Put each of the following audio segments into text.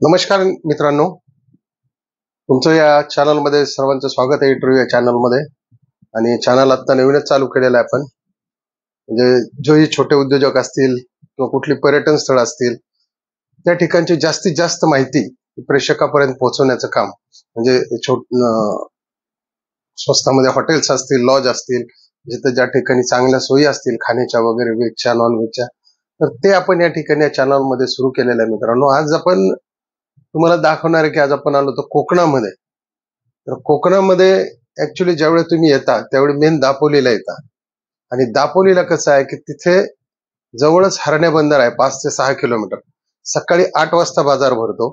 नमस्कार मित्रांनो, तुमचं या चॅनलमध्ये सर्वांचं स्वागत आहे. इंटरव्ह्यू या चॅनलमध्ये. आणि चॅनल आता नवीनच चालू केलेलं आहे आपण. म्हणजे जोही छोटे उद्योजक असतील किंवा कुठली पर्यटन स्थळ असतील त्या ठिकाणची जास्तीत जास्त माहिती प्रेक्षकापर्यंत पोहोचवण्याचं काम म्हणजे स्वस्तामध्ये हॉटेल्स असतील, लॉज असतील, जिथे ज्या ठिकाणी चांगल्या सोयी असतील खाण्याच्या वगैरे, व्हेजच्या नॉन व्हेजच्या, तर ते आपण या ठिकाणी या चॅनलमध्ये सुरू केलेलं आहे. मित्रांनो, आज आपण तुम्हाला दाखवणार आहे की आज आपण आलो होतो कोकणामध्ये. तर कोकणामध्ये ऍक्च्युली ज्यावेळी तुम्ही येता त्यावेळी मेन दापोलीला येता. आणि दापोलीला कसं आहे की तिथे जवळच हरण्या बंदर आहे, 5 ते 6 किलोमीटर. सकाळी 8 वाजता बाजार भरतो,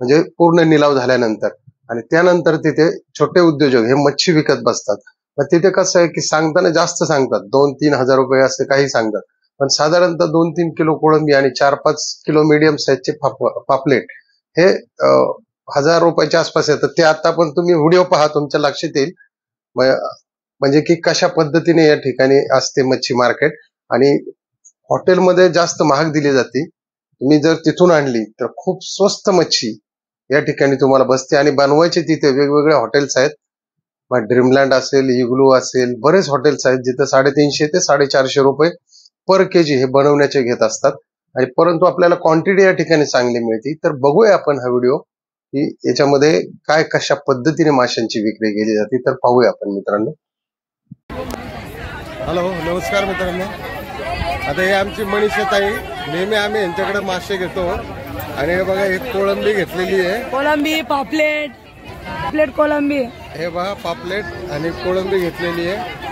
म्हणजे पूर्ण निलाव झाल्यानंतर. आणि त्यानंतर तिथे छोटे उद्योजक हे मच्छी विकत बसतात. मग तिथे कसं आहे की सांगताना जास्त सांगतात, 2-3 हजार रुपये असे काही सांगतात, पण साधारणतः 2-3 किलो कोळंबी आणि 4-5 किलो मीडियम साईजचे पापलेट हे 1000 रुपयाच्या आसपास येतात. ते आता पण तुम्ही व्हिडिओ पहा, तुमच्या लक्षात येईल म्हणजे की कशा पद्धतीने या ठिकाणी असते मच्छी मार्केट. आणि हॉटेलमध्ये जास्त महाग दिली जाते, तुम्ही जर तिथून आणली तर खूप स्वस्त मच्छी या ठिकाणी तुम्हाला बसते. आणि बनवायचे तिथे वेगवेगळे हॉटेल्स आहेत, मग ड्रीमलँड असेल, इग्लू असेल, बरेच हॉटेल्स आहेत जिथे 350 ते 450 रुपये पर केजी हे बनवण्याचे घेत असतात. आणि परंतु आपल्याला क्वांटिटी या ठिकाणी चांगली मिळते. तर बघूया आपण हा व्हिडिओ की याच्यामध्ये काय कशा पद्धतीने माशांची विक्री केली जाते, तर पाहूया आपण मित्रांनो. हॅलो, नमस्कार मित्रांनो. आता हे आमची मनीषा ताई, नेहमी आम्ही यांच्याकडे मासे घेतो. आणि हे बघा, एक कोळंबी घेतलेली आहे, कोलंबी पापलेट कोलंबी. हे बघा पापलेट आणि कोळंबी घेतलेली आहे.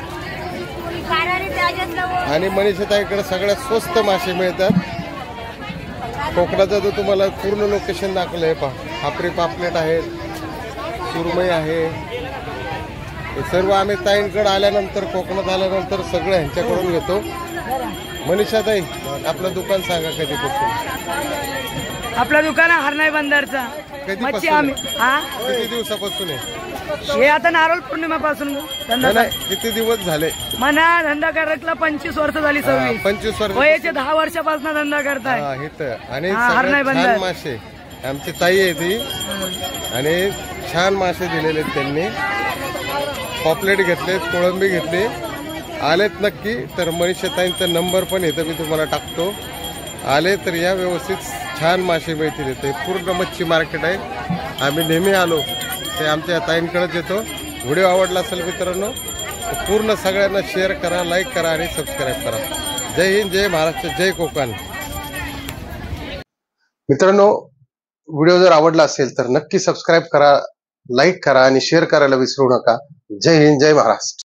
आणि मनीषा ताईकडे सगळ्यात स्वस्त मासे मिळतात कोकणाचं. तर तुम्हाला पूर्ण लोकेशन दाखवलं आहे. पहा, खापरी पापलेट आहेत, सुरमई आहे. हे सर्व आम्ही ताईंकडे आल्यानंतर, कोकणात आल्यानंतर सगळं ह्यांच्याकडून घेतो. मनीषा ताई, आपलं दुकान सांगा कधीपासून? आपलं दुकान आहे हरणाई बंदरचा. मच्छी आम्ही किती दिवसापासून आहे? हे आता नारळ पौर्णिमेपासून धंदा. किती दिवस झाले मना धंदा करायला? 25 वर्ष झाली. 25 वर्ष. वयाचे 10 वर्षापासून धंदा करताय. आणि छान मासे आमची ताई आहे ती, आणि छान मासे दिलेले त्यांनी. पॉपलेट घेतलेत, कोळंबी घेतली. आलेत नक्की तर मनीषा ताईंचा नंबर पण येतं, मी तुम्हाला टाकतो. आले तर या, व्यवस्थित छान मासे मिळतील. इथे पूर्ण मच्छी मार्केट आहे. आम्ही नेहमी आलो ते आमच्या ताईंकडेच येतो. व्हिडिओ आवडला असेल मित्रांनो तर पूर्ण सगळ्यांना शेअर करा, लाईक करा आणि सबस्क्राईब करा. जय हिंद, जय महाराष्ट्र, जय कोकण. मित्रांनो, व्हिडिओ जर आवडला असेल तर नक्की सबस्क्राईब करा, लाईक करा आणि शेअर करायला विसरू नका. जय हिंद, जय महाराष्ट्र.